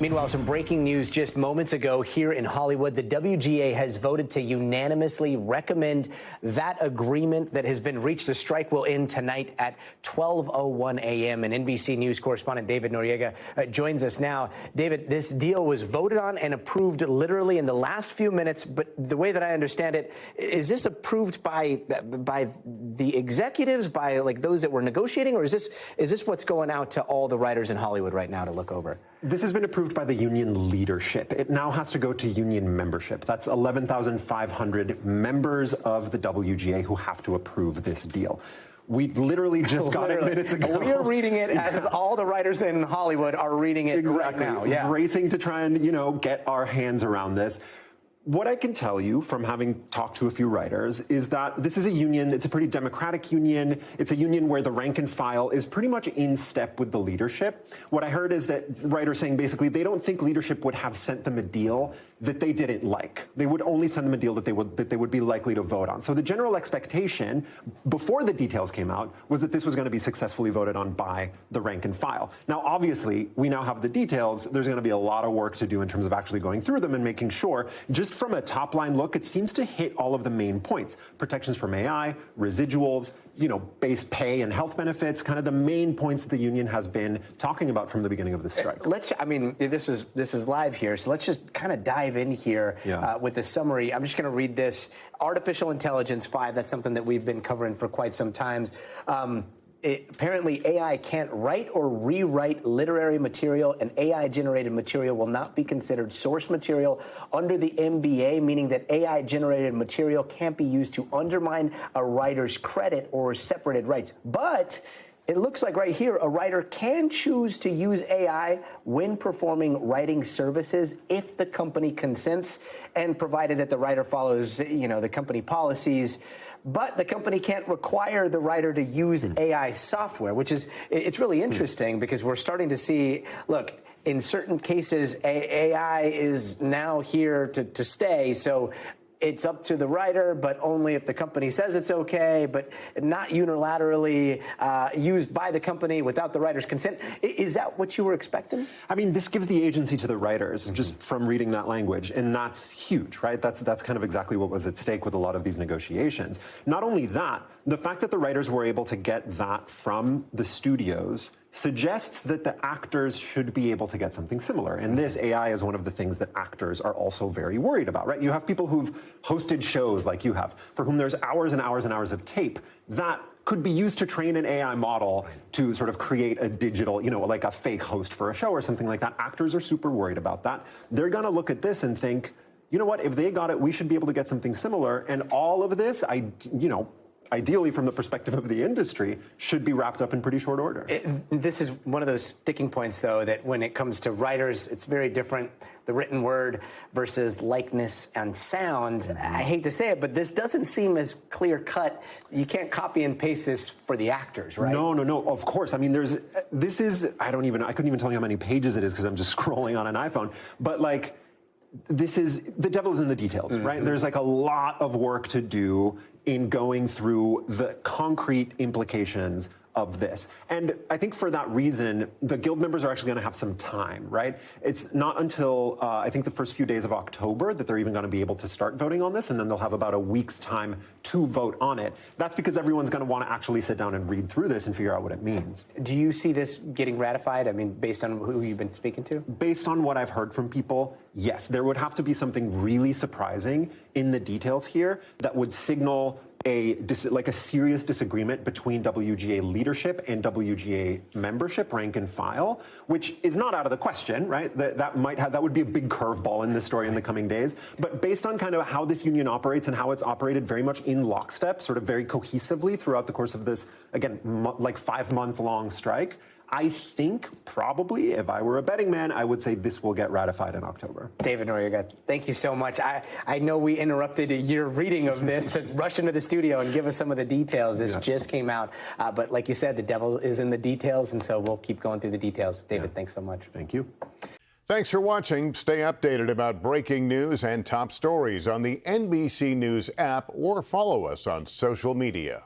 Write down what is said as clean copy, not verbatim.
Meanwhile, some breaking news just moments ago here in Hollywood. The WGA has voted to unanimously recommend that agreement that has been reached. The strike will end tonight at 12:01 a.m. And NBC News correspondent David Noriega joins us now. David, this deal was voted on and approved literally in the last few minutes. But the way that I understand it, is this approved by the executives, by like those that were negotiating, or is this what's going out to all the writers in Hollywood right now to look over? This has been approved by the union leadership. It now has to go to union membership. That's 11,500 members of the WGA who have to approve this deal. We literally just got it minutes ago. We are reading it as all the writers in Hollywood are reading it right now. Yeah. Racing to try and, get our hands around this. What I can tell you from having talked to a few writers is that this is a union, it's a pretty democratic union. It's a union where the rank and file is pretty much in step with the leadership. What I heard is that writers saying basically they don't think leadership would have sent them a deal that they didn't like. They would only send them a deal that they would be likely to vote on. So the general expectation before the details came out was that this was going to be successfully voted on by the rank and file. Now, obviously, we now have the details. There's going to be a lot of work to do in terms of actually going through them and making sure, just from a top line look, it seems to hit all of the main points. Protections from AI, residuals, base pay and health benefits, kind of the main points that the union has been talking about from the beginning of the strike. This is live here, so let's just kind of dive in here with the summary. I'm just going to read this. Artificial Intelligence 5, that's something that we've been covering for quite some time. Apparently, AI can't write or rewrite literary material, and AI-generated material will not be considered source material under the NBA, meaning that AI-generated material can't be used to undermine a writer's credit or separated rights. But it looks like right here, a writer can choose to use AI when performing writing services if the company consents and provided that the writer follows, the company policies. But the company can't require the writer to use AI software, it's really interesting because we're starting to see, look, in certain cases, AI is now here to stay. So it's up to the writer, but only if the company says it's okay, but not unilaterally used by the company without the writer's consent. Is that what you were expecting? I mean, this gives the agency to the writers just from reading that language, and that's huge, right? That's kind of exactly what was at stake with a lot of these negotiations. Not only that, the fact that the writers were able to get that from the studios suggests that the actors should be able to get something similar. And this AI is one of the things that actors are also very worried about, right? You have people who've hosted shows like you have, for whom there's hours and hours and hours of tape that could be used to train an AI model to sort of create a digital, like a fake host for a show or something like that. Actors are super worried about that. They're gonna look at this and think, you know what, if they got it, we should be able to get something similar. And all of this, ideally from the perspective of the industry, should be wrapped up in pretty short order. This is one of those sticking points, though, that when it comes to writers, it's very different, the written word versus likeness and sound. I hate to say it, but this doesn't seem as clear-cut. You can't copy and paste this for the actors, right? No, of course. I mean, I couldn't even tell you how many pages it is because I'm just scrolling on an iPhone, but the devil's in the details, right? There's a lot of work to do in going through the concrete implications of this. And I think for that reason, the guild members are actually going to have some time, right? It's not until, I think, the first few days of October that they're even going to be able to start voting on this, and then they'll have about a week's time to vote on it. That's because everyone's going to want to actually sit down and read through this and figure out what it means. Do you see this getting ratified? I mean, based on who you've been speaking to? Based on what I've heard from people, yes. There would have to be something really surprising in the details here that would signal a serious disagreement between WGA leadership and WGA membership, rank and file, which is not out of the question, right? That would be a big curveball in this story in the coming days. But based on kind of how this union operates and how it's operated very much in lockstep, sort of very cohesively throughout the course of this, again, 5-month-long strike, I think probably, if I were a betting man, I would say this will get ratified in October. David Noriega, thank you so much. I know we interrupted your reading of this to rush into the studio and give us some of the details. This just came out. But like you said, the devil is in the details, and so we'll keep going through the details. David, thanks so much. Thank you. Thanks for watching. Stay updated about breaking news and top stories on the NBC News app or follow us on social media.